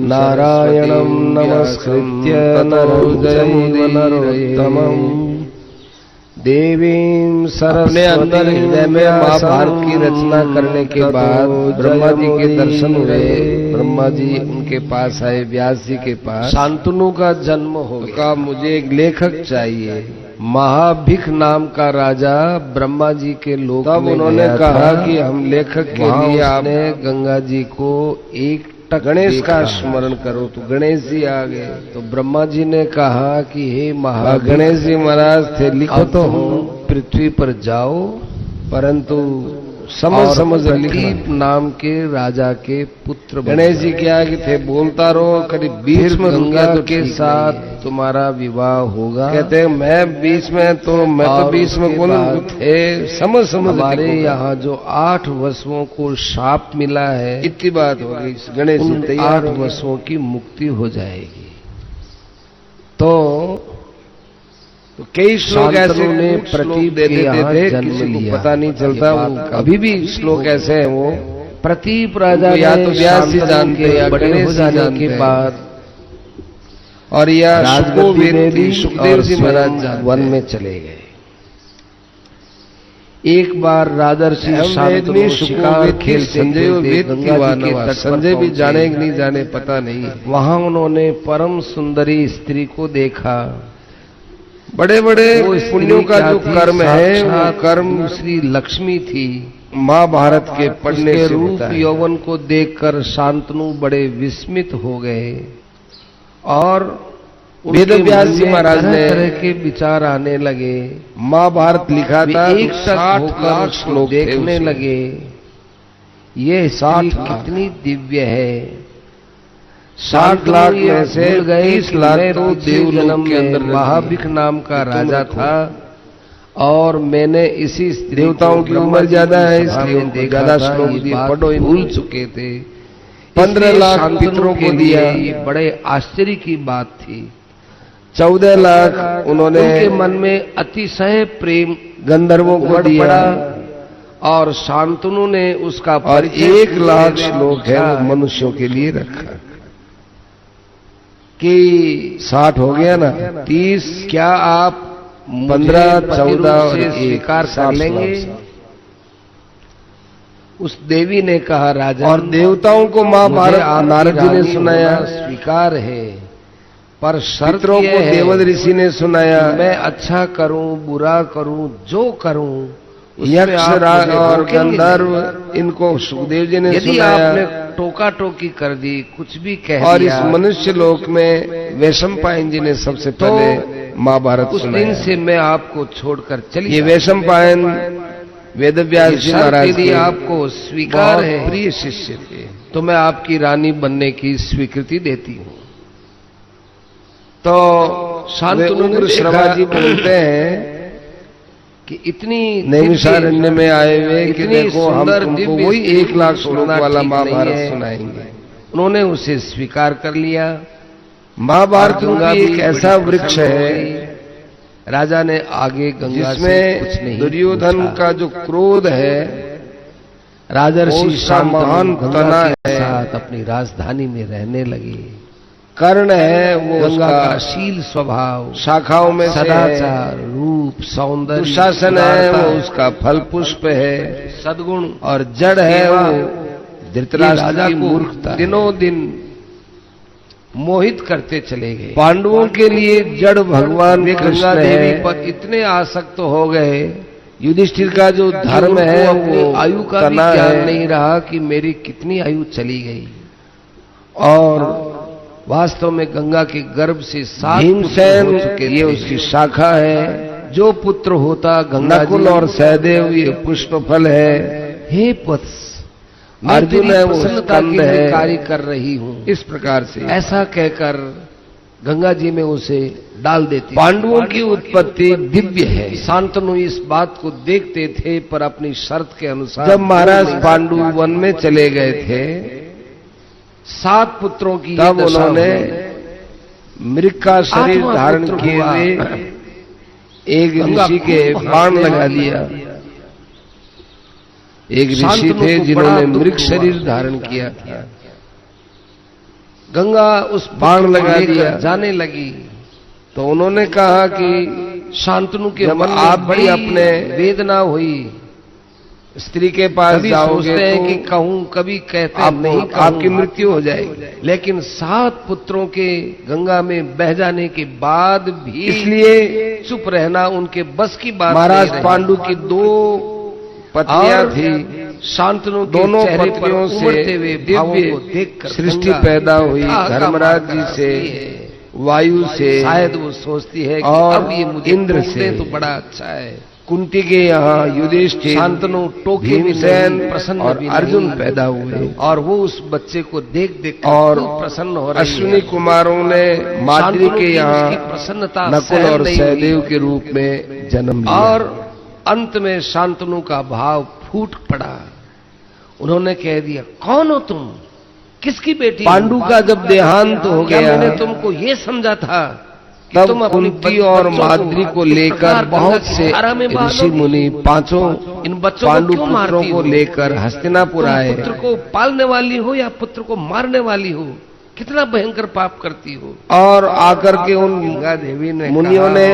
नारायणं नमस्कृत्य नरं चैव नरोत्तमम् देवीं सरस्वती। अपने अंदर हृदय में महाभारत की रचना करने के बाद ब्रह्मा जी के दर्शन हुए। ब्रह्मा जी उनके पास आए, व्यास जी के पास। शांतनु का जन्म हो गया। मुझे एक लेखक चाहिए। महाभिख नाम का राजा ब्रह्मा जी के लोक में उन्होंने कहा कि हम लेखक के लिए आपने गंगा जी को एक गणेश का स्मरण करो। तो गणेश जी आ गए। तो ब्रह्मा जी ने कहा कि हे गणेश जी महाराज थे, लिखो तो हो पृथ्वी पर जाओ, परंतु समझ प्रतीप नाम के राजा के पुत्र। गणेश जी क्या थे, बोलता रहो, करीब बीच में गंगा के साथ तुम्हारा विवाह होगा। कहते हैं मैं बीच में, तो मैं तो बीच में बोलूं थे। समझ हमारे यहाँ जो 8 वसुओं को शाप मिला है, इतनी बात हो गई। गणेश जी 8 वसुओं की मुक्ति हो जाएगी। तो कई श्लोक ऐसे ने प्रतीप दे देते थे, किसी को पता नहीं चलता। अभी भी श्लोक ऐसे हैं। वो प्रतीप राजा या तो व्यास जी जानते या गणेश जी जाने के बाद, और या सुखदेव जी महाराज वन में चले गए। एक बार राजर्षि शांतनु शिकार खेलते थे। संजय भी जाने कि नहीं जाने पता नहीं। वहां उन्होंने परम सुंदरी स्त्री को देखा। बड़े बड़े पुण्यों का जो कर्म है, वो कर्म श्री लक्ष्मी थी। महाभारत के पढ़ने से रूप यौवन को देखकर शांतनु बड़े विस्मित हो गए और वेदव्यास जी महाराज ने तरह के विचार आने लगे। महाभारत लिखा था, 60 लाख श्लोक देखने लगे। ये 60 कितनी दिव्य है। 60 लाख में से 30 लाख तो देवलोक के अंदर महाभिख नाम का राजा था, और मैंने इसी देवताओं की उम्र ज्यादा है इसलिए ज्यादा श्लोक पढ़ो भूल चुके थे। 15 लाख पितरों को दिया। ये बड़े आश्चर्य की बात थी। 14 लाख उन्होंने उनके मन में अतिशय प्रेम गंधर्वों को दिया, और शांतनु ने उसका और 1 लाख श्लोक है वो मनुष्यों के लिए रखा। कि 60 हो गया ना, 30 क्या आप 15, 14 और स्वीकार कर लेंगे? उस देवी ने कहा राजा, और देवताओं को महाभारत नारद जी ने सुनाया, स्वीकार है, पर शर्तों को देवद ऋषि ने सुनाया, मैं अच्छा करूं बुरा करूं जो करूं, यक्ष और गंधर्व इनको सुखदेव जी ने सुनाया। आपने टोका टोकी कर दी, कुछ भी कह दिया, और इस मनुष्य लोक में वैशंपायन जी ने सबसे पहले महाभारत सुनाया। उस दिन से मैं आपको छोड़कर चली। ये वैशंपायन वेदव्यास जी महाराज के लिए आपको स्वीकार है, प्रिय शिष्य थे, तो मैं आपकी रानी बनने की स्वीकृति देती हूँ। तो शांतनु श्रवा जी बोलते हैं कि इतनी नैमिषारण्य में आए हुए कि देखो हम तुमको वही 1 लाख श्लोक वाला महाभारत सुनाएंगे। उन्होंने उसे स्वीकार कर लिया। महाभारत एक ऐसा वृक्ष है, राजा ने आगे गंगा जिसमें दुर्योधन का जो क्रोध है, राजर्षि शांतनु तना है, साथ अपनी राजधानी में रहने लगे। कर्ण है वो गंगा का शील स्वभाव, शाखाओं में सदाचार, रूप, सौंदर्य। दुशासन है वो उसका फल पुष्प है, सद्गुण, और जड़ है वो धृतराष्ट्र की मूर्खता। दिनों दिन मोहित करते चले गए। पांडवों के लिए जड़ भगवान गंगा देवी पर इतने आसक्त हो गए। युधिष्ठिर का जो धर्म है वो आयु का भी ज्ञान नहीं रहा कि मेरी कितनी आयु चली गई। और वास्तव में गंगा के गर्भ से 7 भीमसेन ये उसकी शाखा है। जो पुत्र होता गंगा, नकुल और सहदेव ये पुष्प फल है। हे वत्स, अर्जुन है वो स्कंद है, कार्य कर रही हूँ। इस प्रकार से ऐसा कहकर गंगा जी में उसे डाल देती। पांडवों की उत्पत्ति दिव्य है। शांतनु इस बात को देखते थे, पर अपनी शर्त के अनुसार। जब महाराज पांडु वन में चले गए थे, 7 पुत्रों की, तब उन्होंने मृग का शरीर धारण किए हुए एक ऋषि के बाण लगा दिया। एक ऋषि थे जिन्होंने मृग शरीर धारण किया था। गंगा उस बाण लगा दिया, जाने लगी। तो उन्होंने कहा कि शांतनु के मन में आप बड़ी अपने वेदना हुई, स्त्री के पास जाओगे तो कि कहूं, कभी कहते आप नहीं, आपकी मृत्यु हो जाएगी। लेकिन 7 पुत्रों के गंगा में बह जाने के बाद भी इसलिए चुप रहना उनके बस की बात। महाराज पांडु की 2 पत्नियां थी। शांतनु दोनों पत्नियों से दिव्य सृष्टि पैदा हुई, धर्मराज जी से, वायु से, शायद वो सोचती है कि अब ये मुझे इंद्र से तो बड़ा अच्छा है। कुंती के यहाँ युधिष्ठिर, शांतनु, टोके, भीमसेन, प्रसन्न और अर्जुन पैदा हुए और वो उस बच्चे को देख देख और प्रसन्न हो रहे। अश्विनी कुमारों ने माद्री के यहाँ प्रसन्नता नकुल और सहदेव के रूप में जन्म लिया और अंत में शांतनु का भाव फूट पड़ा। उन्होंने कह दिया, कौन हो तुम, किसकी बेटी? पांडु का जब देहांत हो गया, मैंने तुमको ये समझा था तब कुंती और माद्री को लेकर बहुत से ऋषि मुनि 5 इन बच्चों पांडु पुत्रों को लेकर हस्तिनापुर आए। पुत्र को पालने वाली हो या पुत्र को मारने वाली हो, कितना भयंकर पाप करती हो। और आकर के उन गंगा देवी ने, मुनियों ने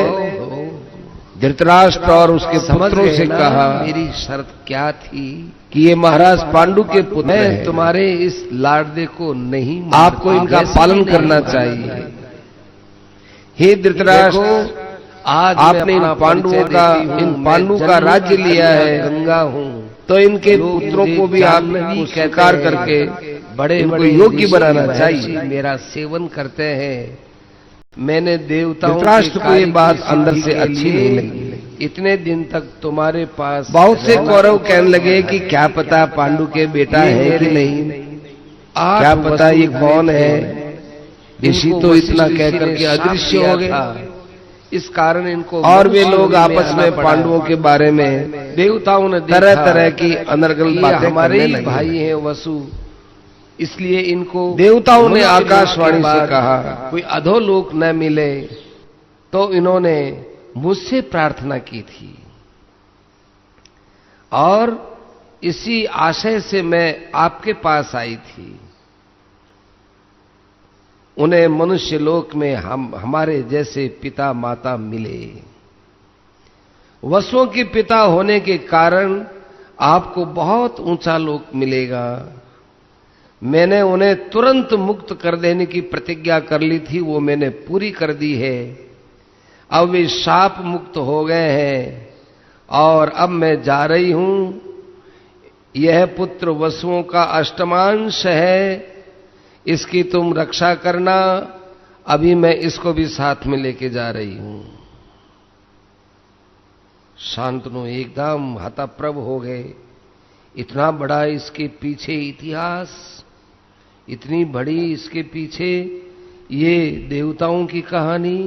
धृतराष्ट्र और उसके पुत्रों से कहा, मेरी शर्त क्या थी कि ये महाराज पांडु के पुत्र हैं, तुम्हारे इस लाडले को नहीं, आपको इनका पालन करना चाहिए। हे धृतराष्ट्र, आज आपने इन पांडु का राज्य लिया है, गंगा हूँ, तो इनके पुत्रों को भी आप स्वीकार करके बड़े योग्य बनाना चाहिए। मेरा सेवन करते हैं। मैंने देवताओं धृतराष्ट्र को ये बात अंदर से अच्छी नहीं लगी। इतने दिन तक तुम्हारे पास बहुत से कौरव कहने लगे कि क्या पता पांडु के बेटा है कि नहीं, क्या पता ये कौन है। ऋषि तो इतना कहकर के अदृश्य हो गए। इस कारण इनको और वे लोग आपस में पांडवों के बारे में देवताओं ने तरह तरह की अनर्गल बातें, हमारे ही भाई हैं वसु, इसलिए इनको देवताओं ने आकाशवाणी से कहा कोई अधोलोक न मिले, तो इन्होंने मुझसे प्रार्थना की थी और इसी आशय से मैं आपके पास आई थी। उन्हें मनुष्य लोक में हमारे जैसे पिता माता मिले। वसुओं के पिता होने के कारण आपको बहुत ऊंचा लोक मिलेगा। मैंने उन्हें तुरंत मुक्त कर देने की प्रतिज्ञा कर ली थी, वो मैंने पूरी कर दी है। अब वे शाप मुक्त हो गए हैं और अब मैं जा रही हूं। यह पुत्र वसुओं का अष्टमांश है, इसकी तुम रक्षा करना। अभी मैं इसको भी साथ में लेके जा रही हूं। शांतनु एकदम हतप्रभ हो गए। इतना बड़ा इसके पीछे इतिहास, इतनी बड़ी इसके पीछे ये देवताओं की कहानी।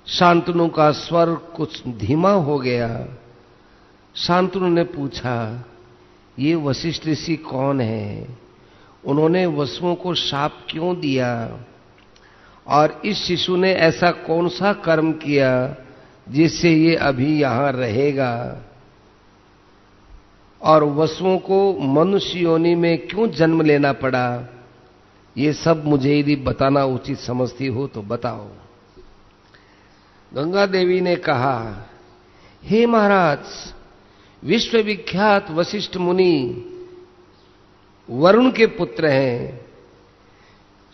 शांतनु का स्वर कुछ धीमा हो गया। शांतनु ने पूछा, ये वशिष्ठ ऋषि कौन है? उन्होंने वसुओं को शाप क्यों दिया? और इस शिशु ने ऐसा कौन सा कर्म किया जिससे ये अभी यहां रहेगा? और वसुओं को मनुष्य योनि में क्यों जन्म लेना पड़ा? ये सब मुझे यदि बताना उचित समझती हो तो बताओ। गंगा देवी ने कहा, हे महाराज, विश्वविख्यात वशिष्ठ मुनि वरुण के पुत्र हैं।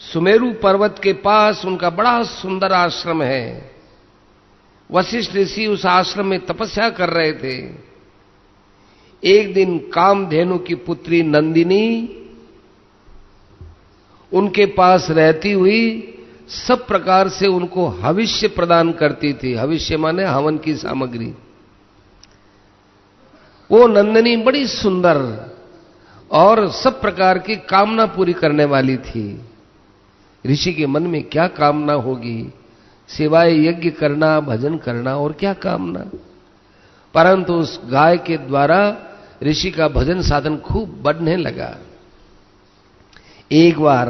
सुमेरु पर्वत के पास उनका बड़ा सुंदर आश्रम है। वशिष्ठ ऋषि उस आश्रम में तपस्या कर रहे थे। एक दिन कामधेनु की पुत्री नंदिनी उनके पास रहती हुई सब प्रकार से उनको हविष्य प्रदान करती थी। हविष्य माने हवन की सामग्री। वो नंदिनी बड़ी सुंदर और सब प्रकार की कामना पूरी करने वाली थी। ऋषि के मन में क्या कामना होगी, सिवाय यज्ञ करना, भजन करना, और क्या कामना। परंतु उस गाय के द्वारा ऋषि का भजन साधन खूब बढ़ने लगा। एक बार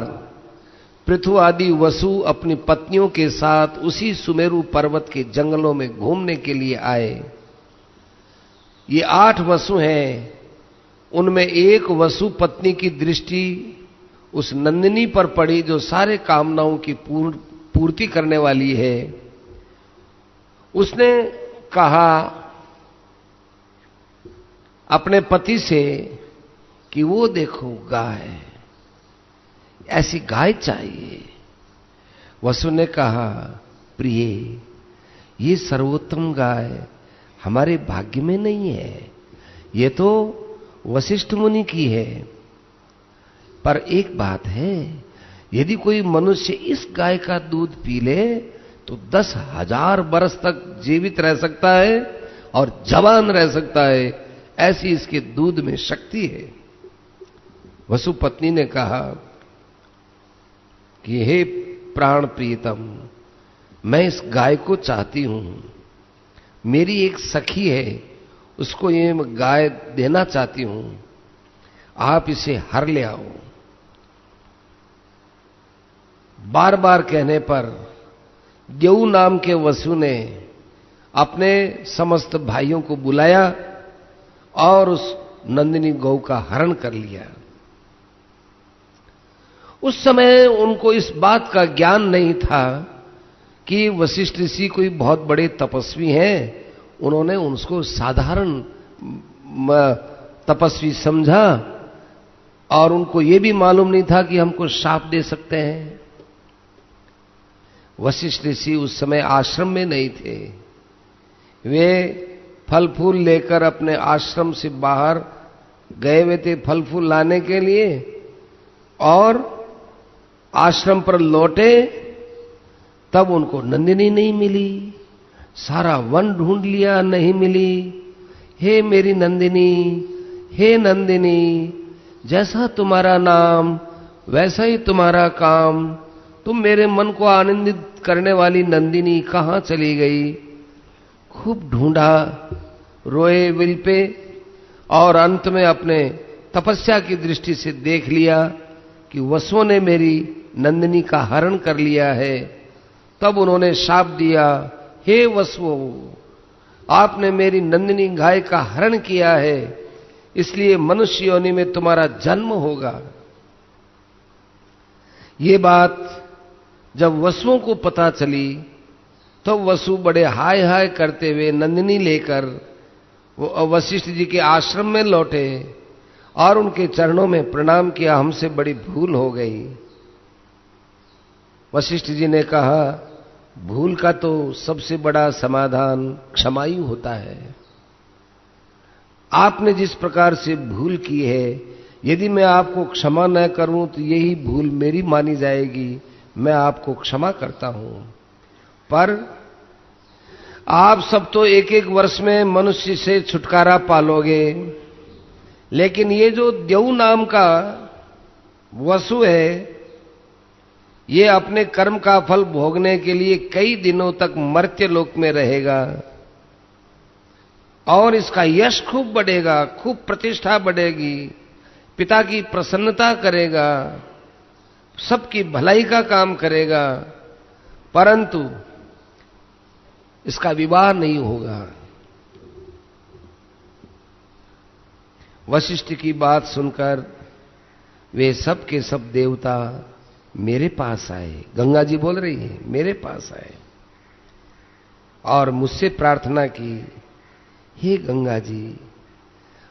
पृथु आदि वसु अपनी पत्नियों के साथ उसी सुमेरु पर्वत के जंगलों में घूमने के लिए आए। ये 8 वसु हैं। उनमें एक वसु पत्नी की दृष्टि उस नंदिनी पर पड़ी जो सारे कामनाओं की पूर्ति करने वाली है। उसने कहा अपने पति से कि वो देखो गाय, ऐसी गाय चाहिए। वसु ने कहा प्रिय, ये सर्वोत्तम गाय हमारे भाग्य में नहीं है, ये तो वशिष्ठ मुनि की है। पर एक बात है, यदि कोई मनुष्य इस गाय का दूध पी ले तो 10,000 वर्ष तक जीवित रह सकता है और जवान रह सकता है, ऐसी इसके दूध में शक्ति है। वसु पत्नी ने कहा कि हे प्राण प्रियतम, मैं इस गाय को चाहती हूं, मेरी एक सखी है, उसको ये गाय देना चाहती हूं, आप इसे हर ले आओ। बार बार कहने पर देव नाम के वसु ने अपने समस्त भाइयों को बुलाया और उस नंदिनी गौ का हरण कर लिया। उस समय उनको इस बात का ज्ञान नहीं था कि वशिष्ठ ऋषि कोई बहुत बड़े तपस्वी हैं। उन्होंने उसको साधारण तपस्वी समझा और उनको यह भी मालूम नहीं था कि हमको शाप दे सकते हैं। वशिष्ठ ऋषि उस समय आश्रम में नहीं थे, वे फल फूल लेकर अपने आश्रम से बाहर गए हुए थे फल फूल लाने के लिए, और आश्रम पर लौटे तब उनको नंदिनी नहीं मिली। सारा वन ढूंढ लिया, नहीं मिली। हे मेरी नंदिनी, हे नंदिनी, जैसा तुम्हारा नाम वैसा ही तुम्हारा काम, तुम मेरे मन को आनंदित करने वाली नंदिनी कहां चली गई। खूब ढूंढा, रोए विल पे, और अंत में अपने तपस्या की दृष्टि से देख लिया कि वसुओं ने मेरी नंदिनी का हरण कर लिया है। तब उन्होंने शाप दिया, हे वसुओं, आपने मेरी नंदिनी गाय का हरण किया है, इसलिए मनुष्य योनि में तुम्हारा जन्म होगा। ये बात जब वसुओं को पता चली तो वसु बड़े हाय हाय करते हुए नंदिनी लेकर वो वशिष्ठ जी के आश्रम में लौटे और उनके चरणों में प्रणाम किया, हमसे बड़ी भूल हो गई। वशिष्ठ जी ने कहा, भूल का तो सबसे बड़ा समाधान क्षमा ही होता है। आपने जिस प्रकार से भूल की है, यदि मैं आपको क्षमा न करूं तो यही भूल मेरी मानी जाएगी। मैं आपको क्षमा करता हूं, पर आप सब तो एक एक वर्ष में मनुष्य से छुटकारा पालोगे, लेकिन ये जो देव नाम का वसु है, ये अपने कर्म का फल भोगने के लिए कई दिनों तक मर्त्य लोक में रहेगा और इसका यश खूब बढ़ेगा, खूब प्रतिष्ठा बढ़ेगी, पिता की प्रसन्नता करेगा, सबकी भलाई का काम करेगा, परंतु इसका विवाह नहीं होगा। वशिष्ठ की बात सुनकर वे सब के सब देवता मेरे पास आए। गंगा जी बोल रही है, मेरे पास आए और मुझसे प्रार्थना की, हे गंगा जी,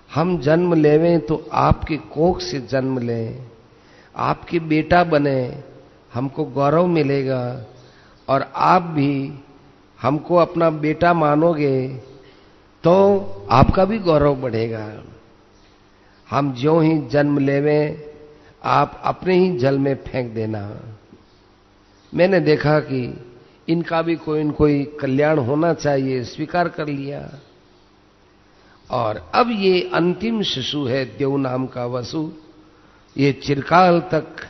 हम जन्म लेवें तो आपके कोख से जन्म लें, आपके बेटा बने, हमको गौरव मिलेगा, और आप भी हमको अपना बेटा मानोगे तो आपका भी गौरव बढ़ेगा। हम ज्यों ही जन्म लेवें आप अपने ही जल में फेंक देना। मैंने देखा कि इनका भी कोई न कोई कल्याण होना चाहिए, स्वीकार कर लिया। और अब ये अंतिम शिशु है देव नाम का वसु, ये चिरकाल तक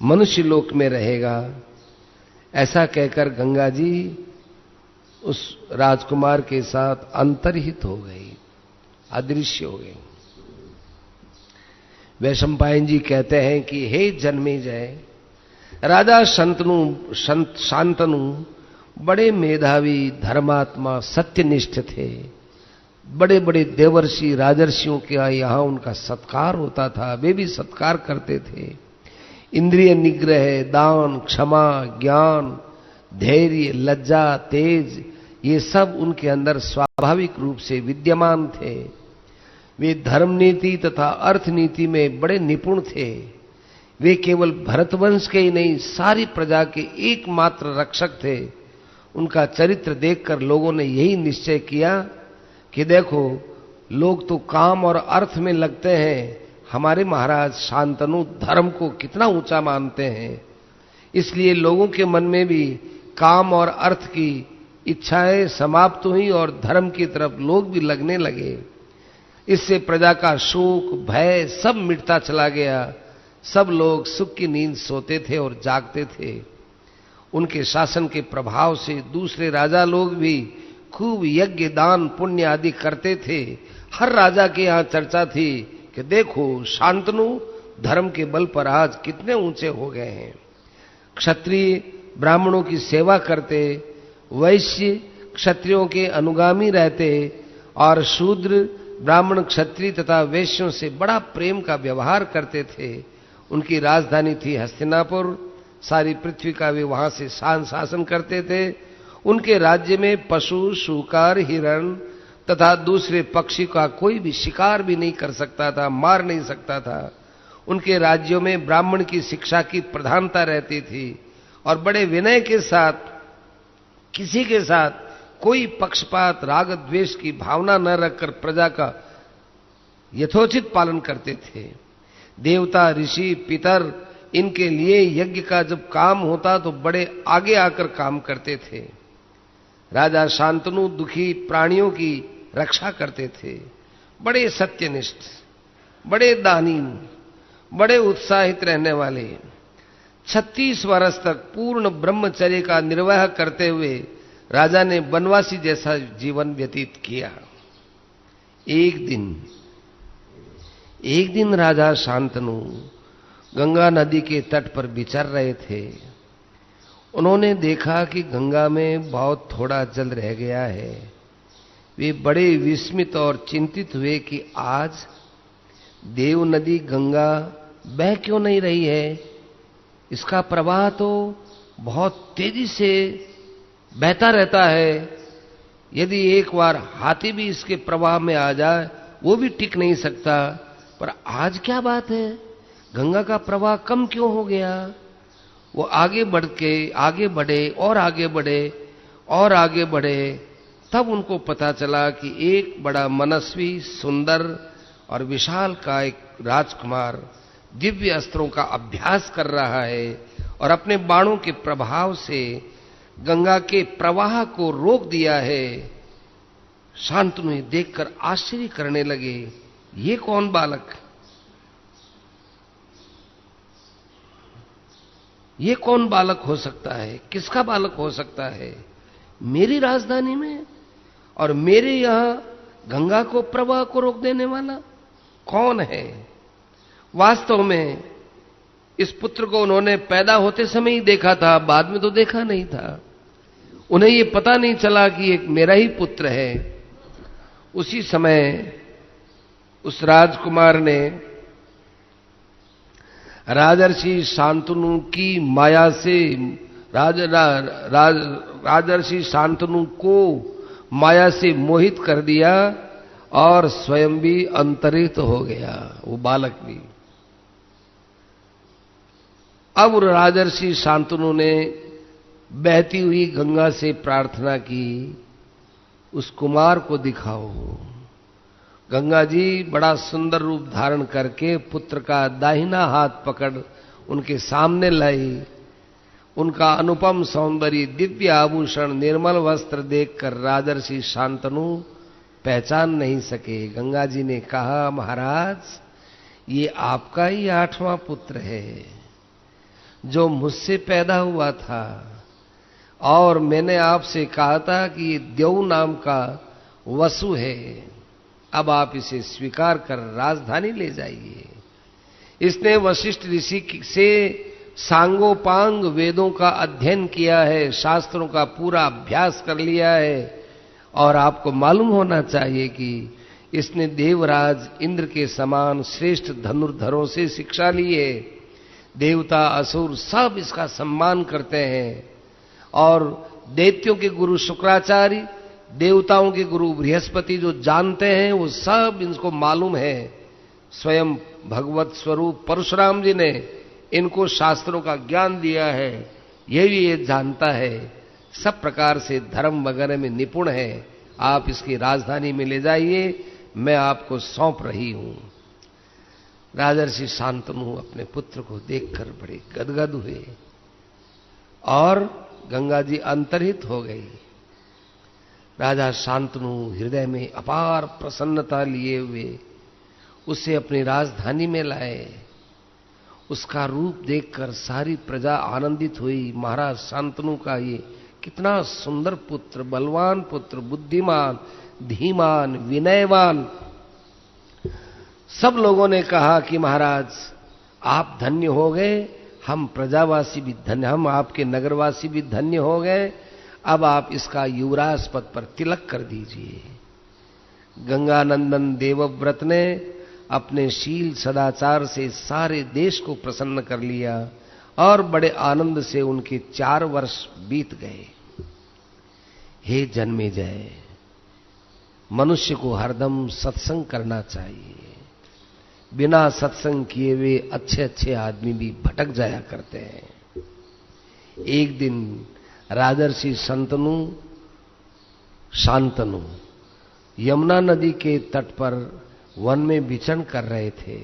मनुष्य लोक में रहेगा। ऐसा कहकर गंगा जी उस राजकुमार के साथ अंतर्हित हो गई, अदृश्य हो गई। वैशंपायन जी कहते हैं कि हे जन्मेजय, राजा शांतनु बड़े मेधावी, धर्मात्मा, सत्यनिष्ठ थे, बड़े बड़े देवर्षि राजर्षियों के यहाँ उनका सत्कार होता था, वे भी सत्कार करते थे। इंद्रिय निग्रह, दान, क्षमा, ज्ञान, धैर्य, लज्जा, तेज, ये सब उनके अंदर स्वाभाविक रूप से विद्यमान थे। वे धर्म नीति तथा अर्थ नीति में बड़े निपुण थे। वे केवल भरतवंश के ही नहीं, सारी प्रजा के एकमात्र रक्षक थे। उनका चरित्र देखकर लोगों ने यही निश्चय किया कि देखो, लोग तो काम और अर्थ में लगते हैं, हमारे महाराज शांतनु धर्म को कितना ऊंचा मानते हैं। इसलिए लोगों के मन में भी काम और अर्थ की इच्छाएं समाप्त हुई और धर्म की तरफ लोग भी लगने लगे। इससे प्रजा का शोक, भय सब मिटता चला गया। सब लोग सुख की नींद सोते थे और जागते थे। उनके शासन के प्रभाव से दूसरे राजा लोग भी खूब यज्ञ, दान, पुण्य आदि करते थे। हर राजा के यहाँ चर्चा थी कि देखो, शांतनु धर्म के बल पर आज कितने ऊंचे हो गए हैं। क्षत्रिय ब्राह्मणों की सेवा करते, वैश्य क्षत्रियों के अनुगामी रहते और शूद्र ब्राह्मण, क्षत्रिय तथा वैश्यों से बड़ा प्रेम का व्यवहार करते थे। उनकी राजधानी थी हस्तिनापुर। सारी पृथ्वी का वे वहां से शासन करते थे। उनके राज्य में पशु, शूकर, हिरण तथा दूसरे पक्षी का कोई भी शिकार भी नहीं कर सकता था, मार नहीं सकता था। उनके राज्यों में ब्राह्मण की शिक्षा की प्रधानता रहती थी और बड़े विनय के साथ किसी के साथ कोई पक्षपात, राग, द्वेष की भावना न रखकर प्रजा का यथोचित पालन करते थे। देवता, ऋषि, पितर, इनके लिए यज्ञ का जब काम होता तो बड़े आगे आकर काम करते थे। राजा शांतनु दुखी प्राणियों की रक्षा करते थे। बड़े सत्यनिष्ठ, बड़े दानी, बड़े उत्साहित रहने वाले। 36 वर्ष तक पूर्ण ब्रह्मचर्य का निर्वाह करते हुए राजा ने वनवासी जैसा जीवन व्यतीत किया। एक दिन राजा शांतनु गंगा नदी के तट पर विचर रहे थे। उन्होंने देखा कि गंगा में बहुत थोड़ा जल रह गया है। वे बड़े विस्मित और चिंतित हुए कि आज देव नदी गंगा बह क्यों नहीं रही है। इसका प्रवाह तो बहुत तेजी से बहता रहता है। यदि एक बार हाथी भी इसके प्रवाह में आ जाए वो भी टिक नहीं सकता। पर आज क्या बात है, गंगा का प्रवाह कम क्यों हो गया। वो आगे बढ़े और आगे बढ़े और आगे बढ़े। तब उनको पता चला कि एक बड़ा मनस्वी, सुंदर और विशाल का एक राजकुमार दिव्य अस्त्रों का अभ्यास कर रहा है और अपने बाणों के प्रभाव से गंगा के प्रवाह को रोक दिया है। शांतनु देखकर आश्चर्य करने लगे, ये कौन बालक, ये कौन बालक हो सकता है, किसका बालक हो सकता है मेरी राजधानी में और मेरे यहां गंगा को प्रवाह को रोक देने वाला कौन है। वास्तव में इस पुत्र को उन्होंने पैदा होते समय ही देखा था, बाद में तो देखा नहीं था। उन्हें ये पता नहीं चला कि एक मेरा ही पुत्र है। उसी समय उस राजकुमार ने राजर्षि शांतनु की माया से राजर्षि शांतनु को माया से मोहित कर दिया और स्वयं भी अंतरित हो गया, वो बालक भी। अब राजर्षि शांतनु ने बहती हुई गंगा से प्रार्थना की, उस कुमार को दिखाओ। गंगा जी बड़ा सुंदर रूप धारण करके पुत्र का दाहिना हाथ पकड़ उनके सामने लाई। उनका अनुपम सौंदर्य, दिव्य आभूषण, निर्मल वस्त्र देखकर राजर्षि शांतनु पहचान नहीं सके। गंगा जी ने कहा, महाराज ये आपका ही 8वां पुत्र है जो मुझसे पैदा हुआ था और मैंने आपसे कहा था कि ये देव नाम का वसु है। अब आप इसे स्वीकार कर राजधानी ले जाइए। इसने वशिष्ठ ऋषि से सांगोपांग वेदों का अध्ययन किया है, शास्त्रों का पूरा अभ्यास कर लिया है और आपको मालूम होना चाहिए कि इसने देवराज इंद्र के समान श्रेष्ठ धनुर्धरों से शिक्षा ली है। देवता असुर सब इसका सम्मान करते हैं और दैत्यों के गुरु शुक्राचार्य, देवताओं के गुरु बृहस्पति जो जानते हैं वो सब इनको मालूम है। स्वयं भगवत स्वरूप परशुराम जी ने इनको शास्त्रों का ज्ञान दिया है, ये भी ये जानता है, सब प्रकार से धर्म वगैरह में निपुण है। आप इसकी राजधानी में ले जाइए, मैं आपको सौंप रही हूं। राजर्षि शांतनु अपने पुत्र को देखकर बड़े गदगद हुए और गंगा जी अंतर्हित हो गई। राजा शांतनु हृदय में अपार प्रसन्नता लिए हुए उसे अपनी राजधानी में लाए। उसका रूप देखकर सारी प्रजा आनंदित हुई। महाराज शांतनु का ये कितना सुंदर पुत्र, बलवान पुत्र, बुद्धिमान, धीमान, विनयवान। सब लोगों ने कहा कि महाराज आप धन्य हो गए, हम प्रजावासी भी धन्य, हम आपके नगरवासी भी धन्य हो गए। अब आप इसका युवराज पद पर तिलक कर दीजिए। गंगानंदन देवव्रत ने अपने शील सदाचार से सारे देश को प्रसन्न कर लिया और बड़े आनंद से उनके 4 वर्ष बीत गए। हे जन्मेजय, मनुष्य को हरदम सत्संग करना चाहिए। बिना सत्संग किए वे अच्छे अच्छे आदमी भी भटक जाया करते हैं। एक दिन राजर्षि शांतनु यमुना नदी के तट पर वन में विचरण कर रहे थे।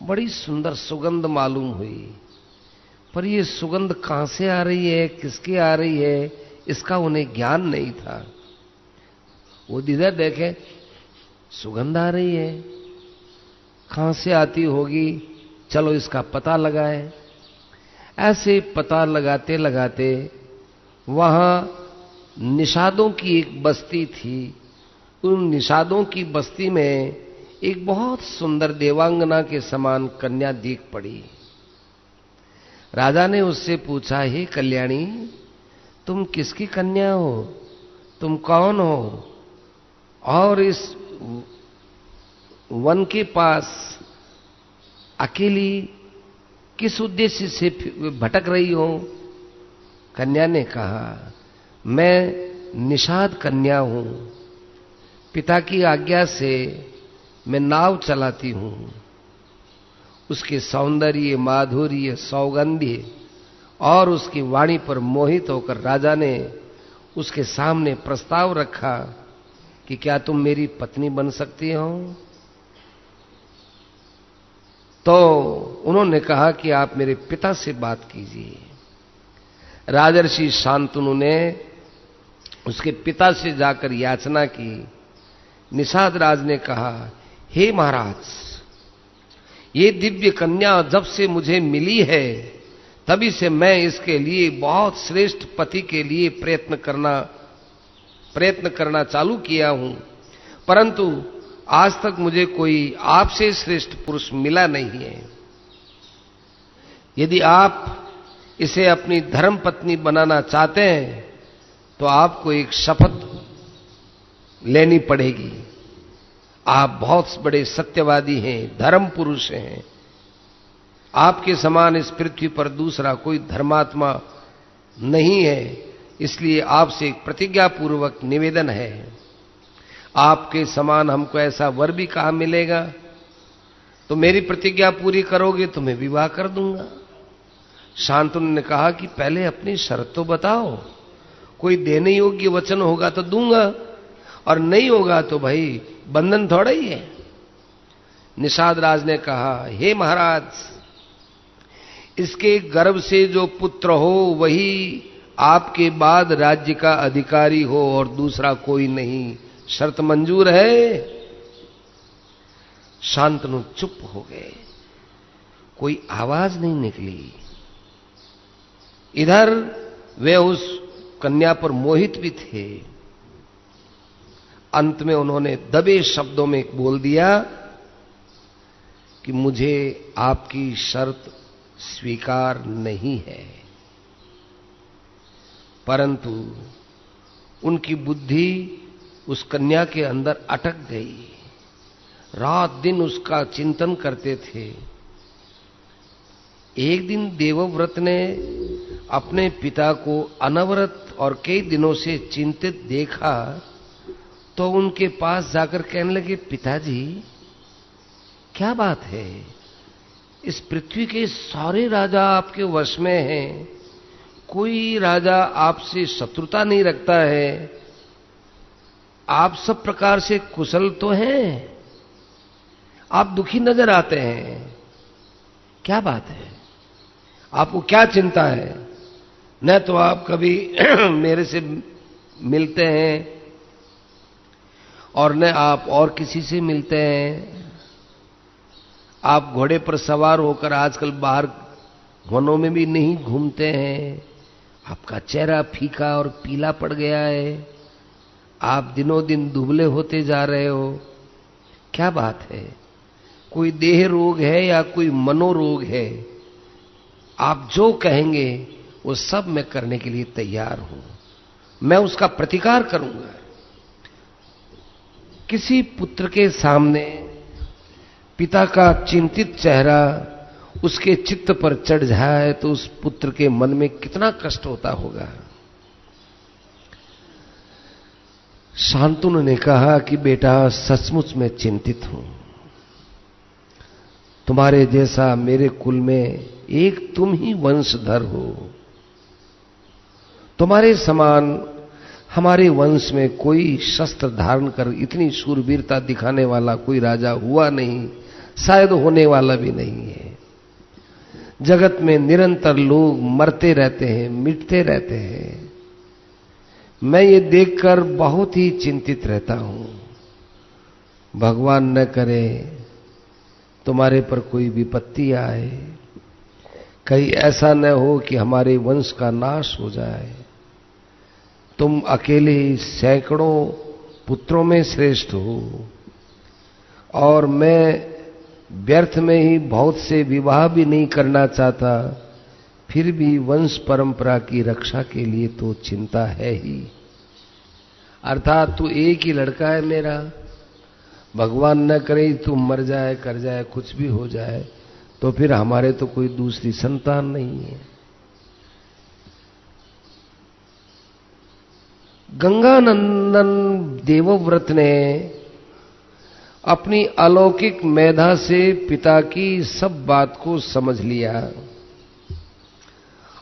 बड़ी सुंदर सुगंध मालूम हुई, पर ये सुगंध कहां से आ रही है, किसकी आ रही है, इसका उन्हें ज्ञान नहीं था। वो इधर देखे, सुगंध आ रही है, कहां से आती होगी, चलो इसका पता लगाएं। ऐसे पता लगाते लगाते वहां निषादों की एक बस्ती थी। उन निषादों की बस्ती में एक बहुत सुंदर देवांगना के समान कन्या दिख पड़ी। राजा ने उससे पूछा, हे कल्याणी, तुम किसकी कन्या हो, तुम कौन हो और इस वन के पास अकेली किस उद्देश्य से भटक रही हो? कन्या ने कहा, मैं निषाद कन्या हूं, पिता की आज्ञा से मैं नाव चलाती हूं। उसके सौंदर्य, माधुर्य, सौगंध्य और उसकी वाणी पर मोहित होकर राजा ने उसके सामने प्रस्ताव रखा कि क्या तुम मेरी पत्नी बन सकती हो? तो उन्होंने कहा कि आप मेरे पिता से बात कीजिए। राजर्षि शांतनु ने उसके पिता से जाकर याचना की। निषाद राज ने कहा, हे महाराज, ये दिव्य कन्या जब से मुझे मिली है तभी से मैं इसके लिए बहुत श्रेष्ठ पति के लिए प्रयत्न करना चालू किया हूं, परंतु आज तक मुझे कोई आपसे श्रेष्ठ पुरुष मिला नहीं है। यदि आप इसे अपनी धर्म पत्नी बनाना चाहते हैं तो आपको एक शपथ लेनी पड़ेगी। आप बहुत बड़े सत्यवादी हैं, धर्म पुरुष हैं। आपके समान इस पृथ्वी पर दूसरा कोई धर्मात्मा नहीं है, इसलिए आपसे एक प्रतिज्ञा पूर्वक निवेदन है, आपके समान हमको ऐसा वर भी कहां मिलेगा। तो मेरी प्रतिज्ञा पूरी करोगे तो मैं विवाह कर दूंगा। शांतनु ने कहा कि पहले अपनी शर्त तो बताओ, कोई देने योग्य वचन होगा तो दूंगा और नहीं होगा तो भाई बंधन थोड़ा ही है। निषाद राज ने कहा, हे महाराज, इसके गर्भ से जो पुत्र हो वही आपके बाद राज्य का अधिकारी हो और दूसरा कोई नहीं। शर्त मंजूर है? शांतनु चुप हो गए, कोई आवाज नहीं निकली। इधर वे उस कन्या पर मोहित भी थे। अंत में उन्होंने दबे शब्दों में बोल दिया कि मुझे आपकी शर्त स्वीकार नहीं है। परंतु उनकी बुद्धि उस कन्या के अंदर अटक गई। रात दिन उसका चिंतन करते थे। एक दिन देवव्रत ने अपने पिता को अनवरत और कई दिनों से चिंतित देखा, तो उनके पास जाकर कहने लगे, पिताजी क्या बात है? इस पृथ्वी के सारे राजा आपके वश में हैं, कोई राजा आपसे शत्रुता नहीं रखता है, आप सब प्रकार से कुशल तो हैं, आप दुखी नजर आते हैं, क्या बात है? आपको क्या चिंता है? न तो आप कभी मेरे से मिलते हैं और न आप और किसी से मिलते हैं। आप घोड़े पर सवार होकर आजकल बाहर वनों में भी नहीं घूमते हैं। आपका चेहरा फीका और पीला पड़ गया है। आप दिनों दिन दुबले होते जा रहे हो, क्या बात है? कोई देह रोग है या कोई मनोरोग है? आप जो कहेंगे वो सब मैं करने के लिए तैयार हूं, मैं उसका प्रतिकार करूंगा। किसी पुत्र के सामने पिता का चिंतित चेहरा उसके चित्त पर चढ़ जाए तो उस पुत्र के मन में कितना कष्ट होता होगा। शांतनु ने कहा कि बेटा, सचमुच मैं चिंतित हूं। तुम्हारे जैसा मेरे कुल में एक तुम ही वंशधर हो। तुम्हारे समान हमारे वंश में कोई शस्त्र धारण कर इतनी शूरवीरता दिखाने वाला कोई राजा हुआ नहीं, शायद होने वाला भी नहीं है। जगत में निरंतर लोग मरते रहते हैं, मिटते रहते हैं। मैं ये देखकर बहुत ही चिंतित रहता हूं। भगवान न करे तुम्हारे पर कोई विपत्ति आए, कहीं ऐसा न हो कि हमारे वंश का नाश हो जाए। तुम अकेले सैकड़ों पुत्रों में श्रेष्ठ हो और मैं व्यर्थ में ही बहुत से विवाह भी नहीं करना चाहता, फिर भी वंश परंपरा की रक्षा के लिए तो चिंता है ही। अर्थात तू एक ही लड़का है मेरा, भगवान न करे तू मर जाए, कर जाए, कुछ भी हो जाए तो फिर हमारे तो कोई दूसरी संतान नहीं है। गंगानंदन देवव्रत ने अपनी अलौकिक मेधा से पिता की सब बात को समझ लिया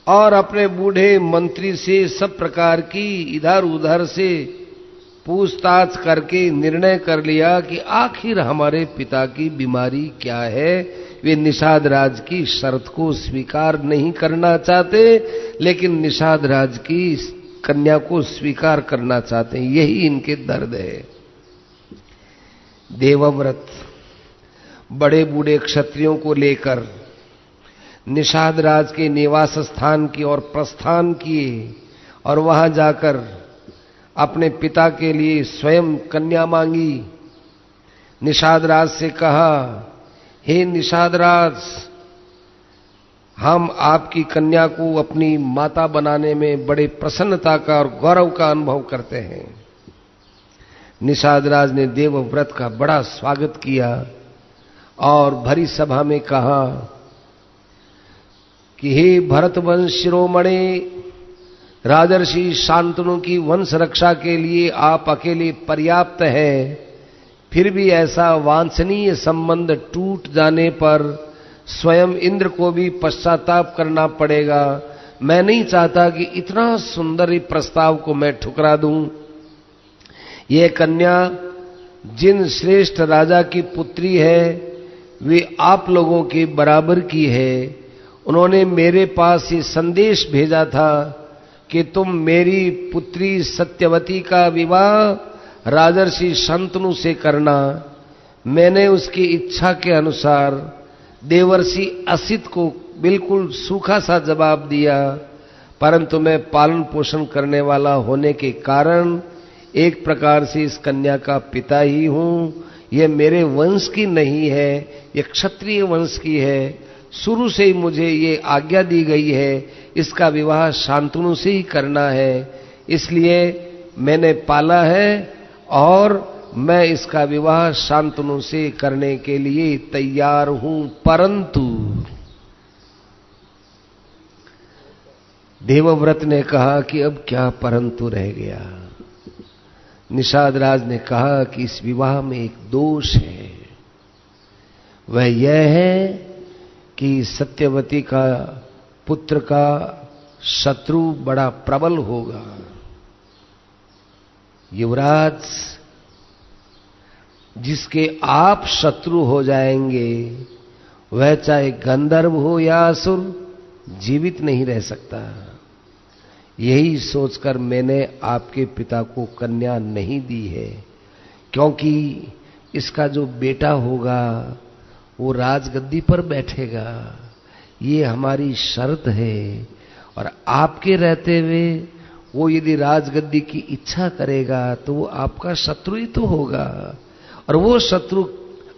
और अपने बूढ़े मंत्री से सब प्रकार की इधर उधर से पूछताछ करके निर्णय कर लिया कि आखिर हमारे पिता की बीमारी क्या है। वे निषाद राज की शर्त को स्वीकार नहीं करना चाहते, लेकिन निषाद राज की कन्या को स्वीकार करना चाहते हैं। यही इनके दर्द है। देवव्रत बड़े बूढ़े क्षत्रियों को लेकर निषाद राज के निवास स्थान की ओर प्रस्थान किए और वहां जाकर अपने पिता के लिए स्वयं कन्या मांगी। निषाद राज से कहा, हे निषाद राज, हम आपकी कन्या को अपनी माता बनाने में बड़े प्रसन्नता का और गौरव का अनुभव करते हैं। निषाद राज ने देवव्रत का बड़ा स्वागत किया और भरी सभा में कहा कि हे भरतवंश शिरोमणि, राजर्षि शांतनु की वंश रक्षा के लिए आप अकेले पर्याप्त हैं, फिर भी ऐसा वांछनीय संबंध टूट जाने पर स्वयं इंद्र को भी पश्चाताप करना पड़ेगा। मैं नहीं चाहता कि इतना सुंदर प्रस्ताव को मैं ठुकरा दूं। यह कन्या जिन श्रेष्ठ राजा की पुत्री है, वे आप लोगों के बराबर की है। उन्होंने मेरे पास ये संदेश भेजा था कि तुम मेरी पुत्री सत्यवती का विवाह राजर्षि शांतनु से करना। मैंने उसकी इच्छा के अनुसार देवर्षि असित को बिल्कुल सूखा सा जवाब दिया, परंतु मैं पालन पोषण करने वाला होने के कारण एक प्रकार से इस कन्या का पिता ही हूं। यह मेरे वंश की नहीं है, यह क्षत्रिय वंश की है। शुरू से ही मुझे ये आज्ञा दी गई है, इसका विवाह शांतनु से ही करना है, इसलिए मैंने पाला है और मैं इसका विवाह शांतनु से करने के लिए तैयार हूं, परंतु देवव्रत ने कहा कि अब क्या परंतु रह गया। निषाद राज ने कहा कि इस विवाह में एक दोष है, वह यह है कि सत्यवती का पुत्र का शत्रु बड़ा प्रबल होगा। युवराज, जिसके आप शत्रु हो जाएंगे वह चाहे गंधर्व हो या असुर जीवित नहीं रह सकता। यही सोचकर मैंने आपके पिता को कन्या नहीं दी है, क्योंकि इसका जो बेटा होगा वो राजगद्दी पर बैठेगा, ये हमारी शर्त है। और आपके रहते हुए वो यदि राजगद्दी की इच्छा करेगा तो वो आपका शत्रु ही तो होगा, और वो शत्रु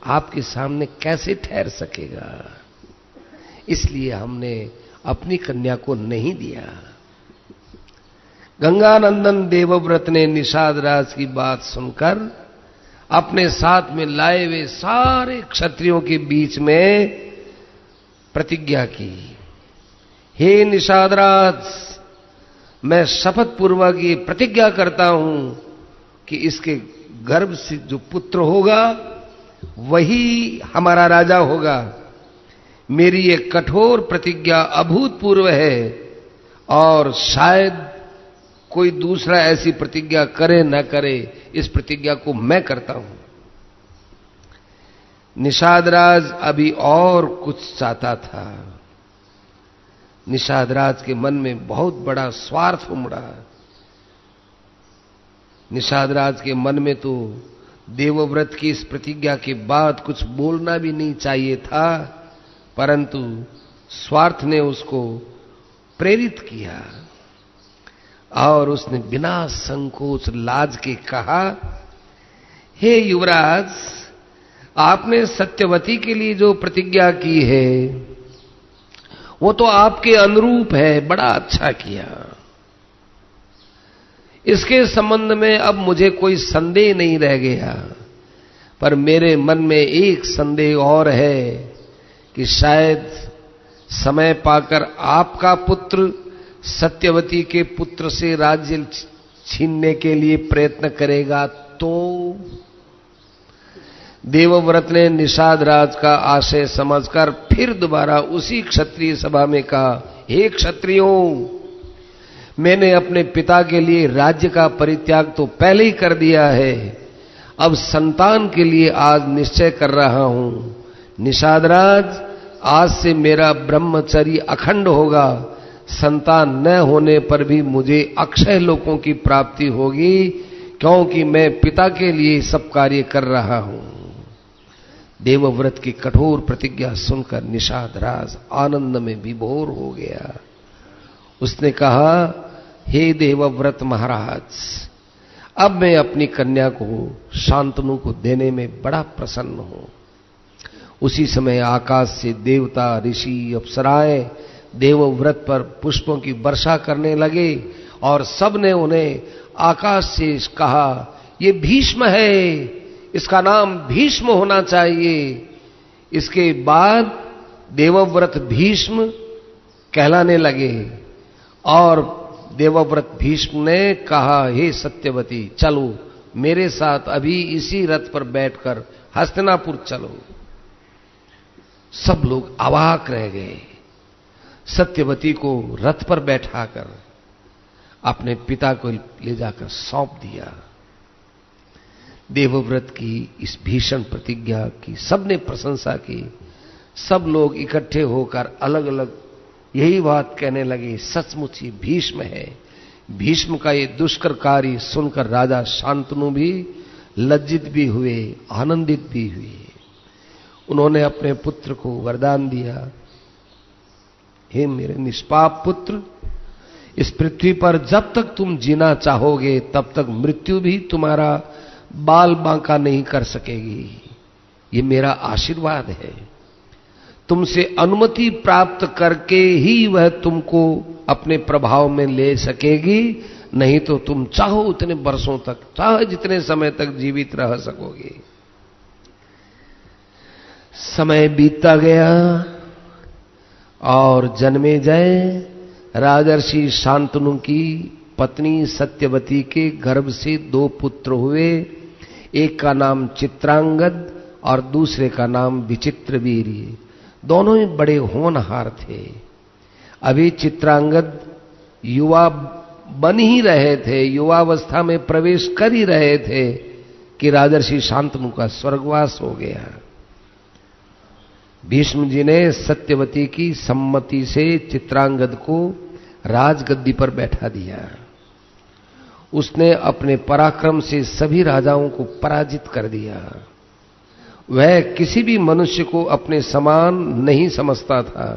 आपके सामने कैसे ठहर सकेगा। इसलिए हमने अपनी कन्या को नहीं दिया। गंगानंदन देवव्रत ने निषाद राज की बात सुनकर अपने साथ में लाए हुए सारे क्षत्रियों के बीच में प्रतिज्ञा की, हे निषाद राज, मैं शपथ पूर्वक ये प्रतिज्ञा करता हूं कि इसके गर्भ से जो पुत्र होगा वही हमारा राजा होगा। मेरी ये कठोर प्रतिज्ञा अभूतपूर्व है, और शायद कोई दूसरा ऐसी प्रतिज्ञा करे न करे, इस प्रतिज्ञा को मैं करता हूं। निषाद राज अभी और कुछ चाहता था। निषाद राज के मन में बहुत बड़ा स्वार्थ उमड़ा। निषाद राज के मन में तो देवव्रत की इस प्रतिज्ञा के बाद कुछ बोलना भी नहीं चाहिए था, परंतु स्वार्थ ने उसको प्रेरित किया और उसने बिना संकोच लाज के कहा, हे युवराज, आपने सत्यवती के लिए जो प्रतिज्ञा की है वो तो आपके अनुरूप है, बड़ा अच्छा किया। इसके संबंध में अब मुझे कोई संदेह नहीं रह गया, पर मेरे मन में एक संदेह और है कि शायद समय पाकर आपका पुत्र सत्यवती के पुत्र से राज्य छीनने के लिए प्रयत्न करेगा तो। देवव्रत ने निषाद राज का आशय समझकर फिर दोबारा उसी क्षत्रिय सभा में कहा, हे क्षत्रियों, मैंने अपने पिता के लिए राज्य का परित्याग तो पहले ही कर दिया है, अब संतान के लिए आज निश्चय कर रहा हूं। निषाद राज, आज से मेरा ब्रह्मचर्य अखंड होगा, संतान न होने पर भी मुझे अक्षय लोकों की प्राप्ति होगी, क्योंकि मैं पिता के लिए सब कार्य कर रहा हूं। देवव्रत की कठोर प्रतिज्ञा सुनकर निषाद राज आनंद में विभोर हो गया। उसने कहा, हे देवव्रत महाराज, अब मैं अपनी कन्या को शांतनु को देने में बड़ा प्रसन्न हूं। उसी समय आकाश से देवता, ऋषि, अप्सराएं देवव्रत पर पुष्पों की वर्षा करने लगे और सबने उन्हें आकाश से कहा, ये भीष्म है, इसका नाम भीष्म होना चाहिए। इसके बाद देवव्रत भीष्म कहलाने लगे और देवव्रत भीष्म ने कहा, हे सत्यवती, चलो मेरे साथ अभी इसी रथ पर बैठकर हस्तिनापुर चलो। सब लोग अवाक रह गए। सत्यवती को रथ पर बैठाकर अपने पिता को ले जाकर सौंप दिया। देवव्रत की इस भीषण प्रतिज्ञा की सबने प्रशंसा की। सब लोग इकट्ठे होकर अलग अलग यही बात कहने लगे, सचमुच ही भीष्म है। भीष्म का ये दुष्कर कार्य सुनकर राजा शांतनु भी लज्जित भी हुए, आनंदित भी हुए। उन्होंने अपने पुत्र को वरदान दिया, हे मेरे निष्पाप पुत्र, इस पृथ्वी पर जब तक तुम जीना चाहोगे तब तक मृत्यु भी तुम्हारा बाल बांका नहीं कर सकेगी। ये मेरा आशीर्वाद है। तुमसे अनुमति प्राप्त करके ही वह तुमको अपने प्रभाव में ले सकेगी, नहीं तो तुम चाहो उतने वर्षों तक, चाहे जितने समय तक जीवित रह सकोगे। समय बीतता गया और जन्मेजय राजर्षि शांतनु की पत्नी सत्यवती के गर्भ से 2 पुत्र हुए। एक का नाम चित्रांगद और दूसरे का नाम विचित्रवीर्य। दोनों ही बड़े होनहार थे। अभी चित्रांगद युवा बन ही रहे थे, युवावस्था में प्रवेश कर ही रहे थे कि राजर्षि शांतनु का स्वर्गवास हो गया। भीष्म जी ने सत्यवती की सम्मति से चित्रांगद को राजगद्दी पर बैठा दिया। उसने अपने पराक्रम से सभी राजाओं को पराजित कर दिया। वह किसी भी मनुष्य को अपने समान नहीं समझता था।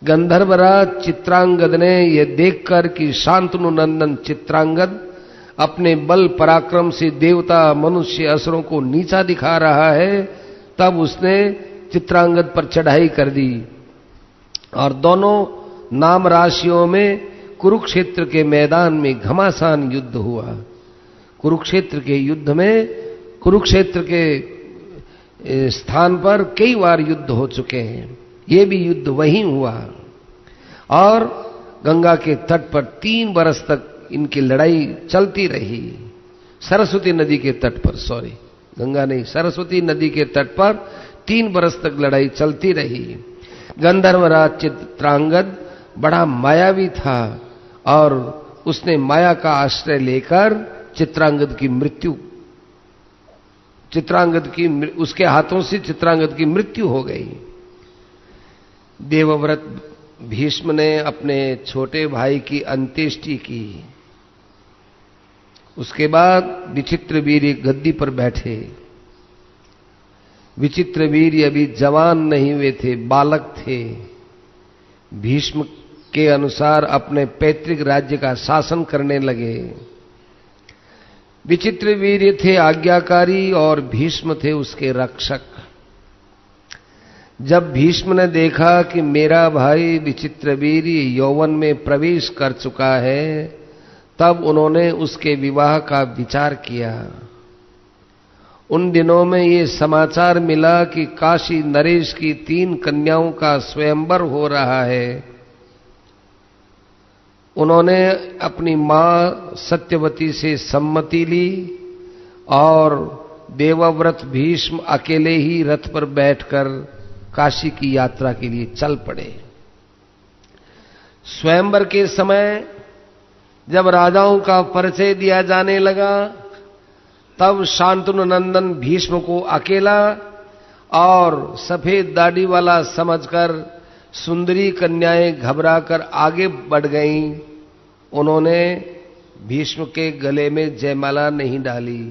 गंधर्वराज चित्रांगद ने यह देखकर कि शांतनु नंदन चित्रांगद अपने बल पराक्रम से देवता मनुष्य असुरों को नीचा दिखा रहा है, तब उसने चित्रांगद पर चढ़ाई कर दी और दोनों नाम राशियों में कुरुक्षेत्र के मैदान में घमासान युद्ध हुआ। कुरुक्षेत्र के युद्ध में, कुरुक्षेत्र के स्थान पर कई बार युद्ध हो चुके हैं। ये भी युद्ध वहीं हुआ और गंगा के तट पर 3 बरस तक इनकी लड़ाई चलती रही। सरस्वती नदी के तट पर, सॉरी गंगा नहीं, सरस्वती नदी के तट पर 3 बरस तक लड़ाई चलती रही। गंधर्वराज चित्रांगद बड़ा मायावी था और उसने माया का आश्रय लेकर उसके हाथों से चित्रांगद की मृत्यु हो गई। देवव्रत भीष्म ने अपने छोटे भाई की अंत्येष्टि की। उसके बाद विचित्रवीर्य गद्दी पर बैठे। विचित्रवीर्य अभी जवान नहीं हुए थे, बालक थे। भीष्म के अनुसार अपने पैतृक राज्य का शासन करने लगे। विचित्रवीर्य थे आज्ञाकारी और भीष्म थे उसके रक्षक। जब भीष्म ने देखा कि मेरा भाई विचित्रवीर्य यौवन में प्रवेश कर चुका है, तब उन्होंने उसके विवाह का विचार किया। उन दिनों में ये समाचार मिला कि काशी नरेश की 3 कन्याओं का स्वयंवर हो रहा है। उन्होंने अपनी मां सत्यवती से सम्मति ली और देवव्रत भीष्म अकेले ही रथ पर बैठकर काशी की यात्रा के लिए चल पड़े। स्वयंवर के समय जब राजाओं का परिचय दिया जाने लगा, तब शांतनु नंदन भीष्म को अकेला और सफेद दाढ़ी वाला समझकर सुंदरी कन्याएं घबराकर आगे बढ़ गईं। उन्होंने भीष्म के गले में जयमाला नहीं डाली।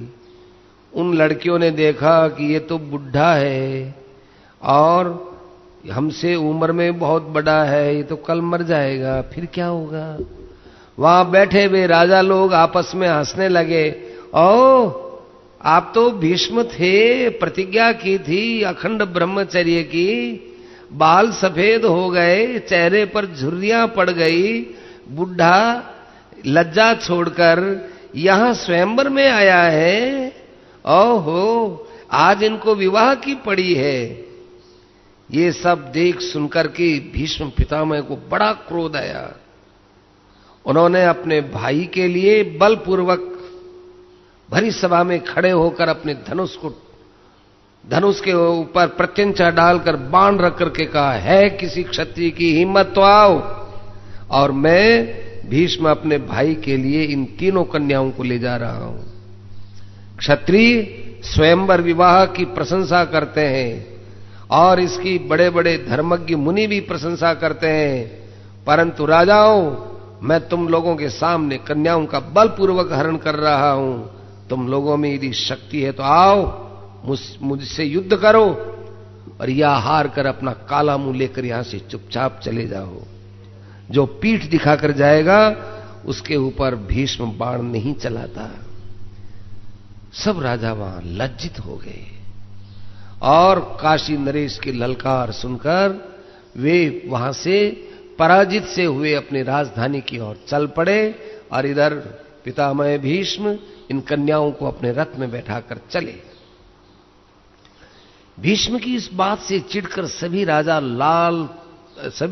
उन लड़कियों ने देखा कि ये तो बुढ़ा है और हमसे उम्र में बहुत बड़ा है, ये तो कल मर जाएगा, फिर क्या होगा। वहां बैठे हुए राजा लोग आपस में हंसने लगे। ओ, आप तो भीष्म थे, प्रतिज्ञा की थी अखंड ब्रह्मचर्य की, बाल सफेद हो गए, चेहरे पर झुर्रियां पड़ गई, बुढ़ा लज्जा छोड़कर यहां स्वयंवर में आया है। ओहो, आज इनको विवाह की पड़ी है। ये सब देख सुनकर के भीष्म पितामह को बड़ा क्रोध आया। उन्होंने अपने भाई के लिए बलपूर्वक भरी सभा में खड़े होकर अपने धनुष के ऊपर प्रत्यंचा डालकर बाण रख करके कहा, है किसी क्षत्रिय की हिम्मत तो आओ, और मैं भीष्म अपने भाई के लिए इन 3 कन्याओं को ले जा रहा हूं। क्षत्रिय स्वयंवर विवाह की प्रशंसा करते हैं और इसकी बड़े बड़े धर्मज्ञ मुनि भी प्रशंसा करते हैं, परंतु राजाओं, मैं तुम लोगों के सामने कन्याओं का बलपूर्वक हरण कर रहा हूं। तुम लोगों में यदि शक्ति है तो आओ, मुझसे युद्ध करो, और या हार कर अपना काला मुंह लेकर यहां से चुपचाप चले जाओ। जो पीठ दिखाकर जाएगा उसके ऊपर भीष्म बाण नहीं चलाता। सब राजा वहां लज्जित हो गए और काशी नरेश की ललकार सुनकर वे वहां से पराजित से हुए अपनी राजधानी की ओर चल पड़े और इधर पितामह भीष्म इन कन्याओं को अपने रथ में बैठाकर चले। भीष्म की इस बात से चिढ़कर सभी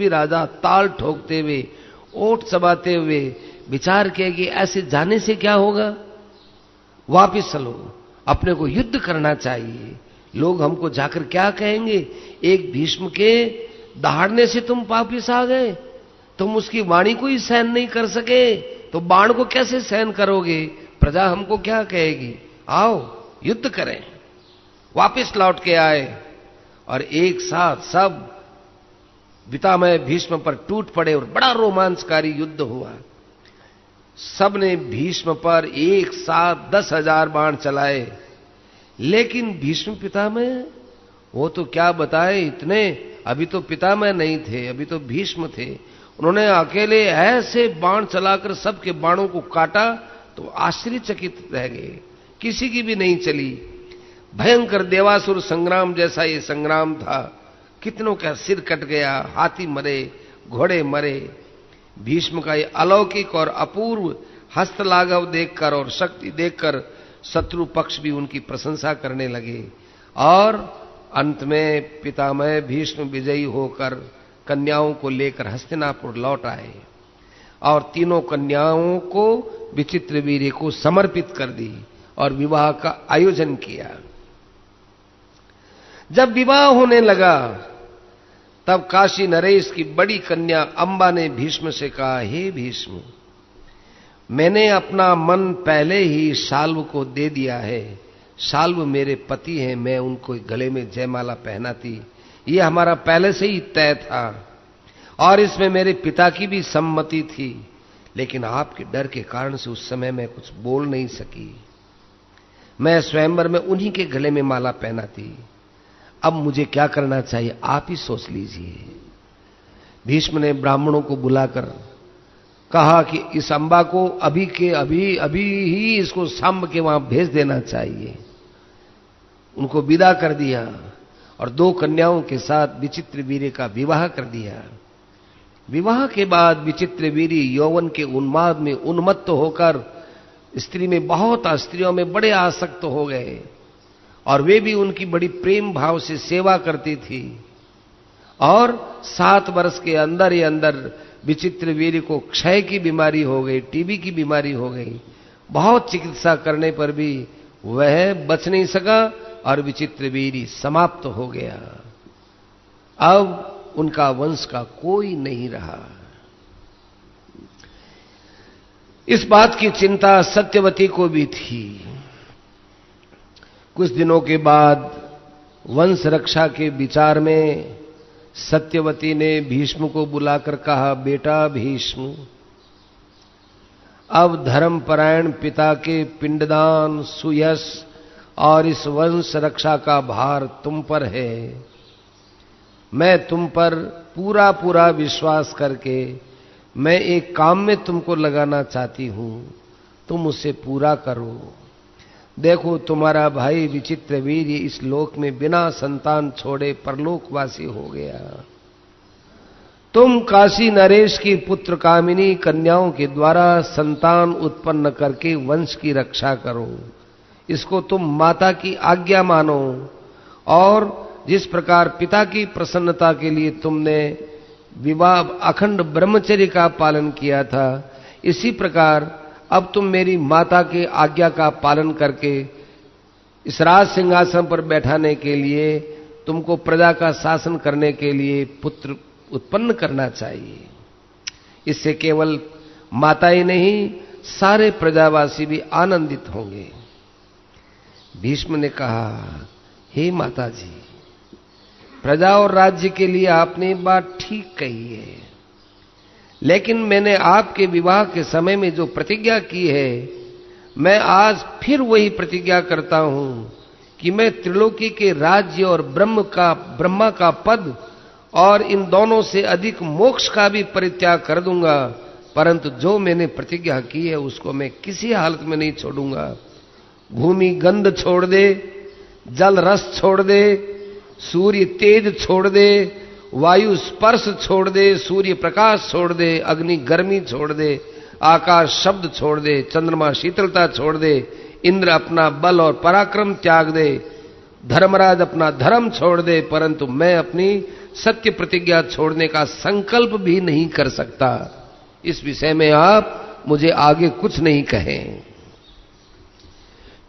राजा ताल ठोकते हुए, ओठ चबाते हुए विचार किया कि ऐसे जाने से क्या होगा, वापिस चलो, अपने को युद्ध करना चाहिए। लोग हमको जाकर क्या कहेंगे, एक भीष्म के दहाड़ने से तुम वापिस आ गए, तुम उसकी वाणी को ही सहन नहीं कर सके तो बाण को कैसे सहन करोगे, प्रजा हमको क्या कहेगी, आओ युद्ध करें। वापिस लौट के आए और एक साथ सब पितामह भीष्म पर टूट पड़े और बड़ा रोमांचकारी युद्ध हुआ। सबने भीष्म पर एक साथ 10,000 बाण चलाए, लेकिन भीष्म पितामह वो तो क्या बताए, इतने अभी तो पितामह नहीं थे, अभी तो भीष्म थे। उन्होंने अकेले ऐसे बाण चलाकर सबके बाणों को काटा तो आश्चर्यचकित रह गए, किसी की भी नहीं चली। भयंकर देवासुर संग्राम जैसा ये संग्राम था, कितनों का सिर कट गया, हाथी मरे, घोड़े मरे। भीष्म का ये अलौकिक और अपूर्व हस्तलाघव देखकर और शक्ति देखकर शत्रु पक्ष भी उनकी प्रशंसा करने लगे और अंत में पितामह भीष्म विजयी होकर कन्याओं को लेकर हस्तिनापुर लौट आए और तीनों कन्याओं को विचित्रवीर्य को समर्पित कर दी और विवाह का आयोजन किया। जब विवाह होने लगा तब काशी नरेश की बड़ी कन्या अंबा ने भीष्म से कहा, हे भीष्म, मैंने अपना मन पहले ही शाल्व को दे दिया है। शाल्व मेरे पति हैं, मैं उनको गले में जयमाला पहनाती, ये हमारा पहले से ही तय था और इसमें मेरे पिता की भी सम्मति थी, लेकिन आपके डर के कारण से उस समय मैं कुछ बोल नहीं सकी। मैं स्वयंवर में उन्हीं के गले में माला पहनाती। अब मुझे क्या करना चाहिए, आप ही सोच लीजिए। भीष्म ने ब्राह्मणों को बुलाकर कहा कि इस अंबा को अभी ही इसको सांब के वहां भेज देना चाहिए। उनको विदा कर दिया और 2 कन्याओं के साथ विचित्रवीर्य का विवाह कर दिया। विवाह के बाद विचित्रवीर्य यौवन के उन्माद में उन्मत्त होकर स्त्रियों में बड़े आसक्त हो गए और वे भी उनकी बड़ी प्रेम भाव से सेवा करती थी और 7 वर्ष के अंदर ही अंदर विचित्रवीर्य को क्षय की बीमारी हो गई, टीबी की बीमारी हो गई। बहुत चिकित्सा करने पर भी वह बच नहीं सका और विचित्रवीर्य समाप्त हो गया। अब उनका वंश का कोई नहीं रहा। इस बात की चिंता सत्यवती को भी थी। कुछ दिनों के बाद वंश रक्षा के विचार में सत्यवती ने भीष्म को बुलाकर कहा, बेटा भीष्म, अब धर्मपरायण पिता के पिंडदान, सुयश और इस वंश रक्षा का भार तुम पर है। मैं तुम पर पूरा विश्वास करके मैं एक काम में तुमको लगाना चाहती हूं, तुम उसे पूरा करो। देखो, तुम्हारा भाई विचित्रवीर्य इस लोक में बिना संतान छोड़े परलोकवासी हो गया। तुम काशी नरेश की पुत्र कामिनी कन्याओं के द्वारा संतान उत्पन्न करके वंश की रक्षा करो। इसको तुम माता की आज्ञा मानो और जिस प्रकार पिता की प्रसन्नता के लिए तुमने विवाह अखंड ब्रह्मचर्य का पालन किया था, इसी प्रकार अब तुम मेरी माता की आज्ञा का पालन करके इस राज सिंहासन पर बैठाने के लिए, तुमको प्रजा का शासन करने के लिए पुत्र उत्पन्न करना चाहिए। इससे केवल माता ही नहीं, सारे प्रजावासी भी आनंदित होंगे। भीष्म ने कहा, हे माता जी, प्रजा और राज्य के लिए आपने बात ठीक कही है, लेकिन मैंने आपके विवाह के समय में जो प्रतिज्ञा की है, मैं आज फिर वही प्रतिज्ञा करता हूं कि मैं त्रिलोकी के राज्य और ब्रह्मा का पद और इन दोनों से अधिक मोक्ष का भी परित्याग कर दूंगा, परंतु जो मैंने प्रतिज्ञा की है उसको मैं किसी हालत में नहीं छोड़ूंगा। भूमि गंध छोड़ दे, जल रस छोड़ दे, सूर्य तेज छोड़ दे, वायु स्पर्श छोड़ दे, सूर्य प्रकाश छोड़ दे, अग्नि गर्मी छोड़ दे, आकाश शब्द छोड़ दे, चंद्रमा शीतलता छोड़ दे, इंद्र अपना बल और पराक्रम त्याग दे, धर्मराज अपना धर्म छोड़ दे, परंतु मैं अपनी सत्य प्रतिज्ञा छोड़ने का संकल्प भी नहीं कर सकता। इस विषय में आप मुझे आगे कुछ नहीं कहें।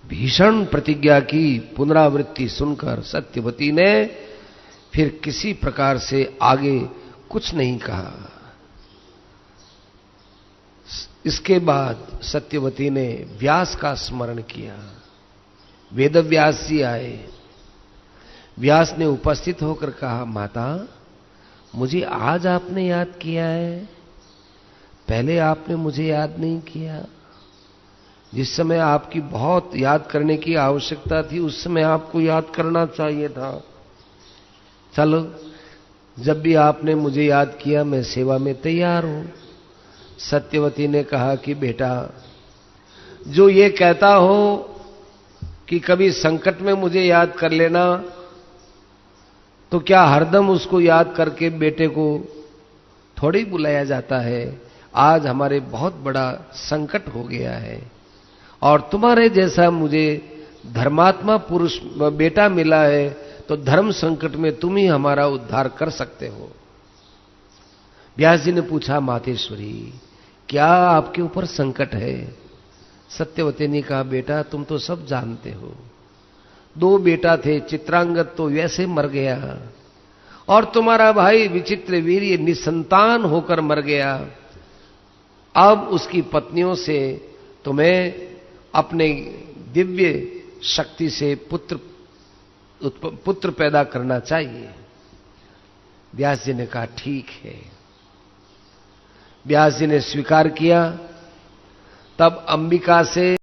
भीषण प्रतिज्ञा की पुनरावृत्ति सुनकर सत्यवती ने फिर किसी प्रकार से आगे कुछ नहीं कहा। इसके बाद सत्यवती ने व्यास का स्मरण किया। वेदव्यास जी आए। व्यास ने उपस्थित होकर कहा, माता, मुझे आज आपने याद किया है, पहले आपने मुझे याद नहीं किया। जिस समय आपकी बहुत याद करने की आवश्यकता थी, उस समय आपको याद करना चाहिए था। चलो, जब भी आपने मुझे याद किया, मैं सेवा में तैयार हूं। सत्यवती ने कहा कि बेटा, जो ये कहता हो कि कभी संकट में मुझे याद कर लेना, तो क्या हरदम उसको याद करके बेटे को थोड़ी बुलाया जाता है। आज हमारे बहुत बड़ा संकट हो गया है और तुम्हारे जैसा मुझे धर्मात्मा पुरुष बेटा मिला है, तो धर्म संकट में तुम ही हमारा उद्धार कर सकते हो। व्यास जी ने पूछा, मातेश्वरी, क्या आपके ऊपर संकट है? सत्यवती ने कहा, बेटा, तुम तो सब जानते हो, 2 बेटा थे, चित्रांगद तो वैसे मर गया और तुम्हारा भाई विचित्र वीर्य निसंतान होकर मर गया। अब उसकी पत्नियों से तुम्हें अपने दिव्य शक्ति से पुत्र पैदा करना चाहिए। व्यास जी ने कहा, ठीक है। व्यास जी ने स्वीकार किया। तब अंबिका से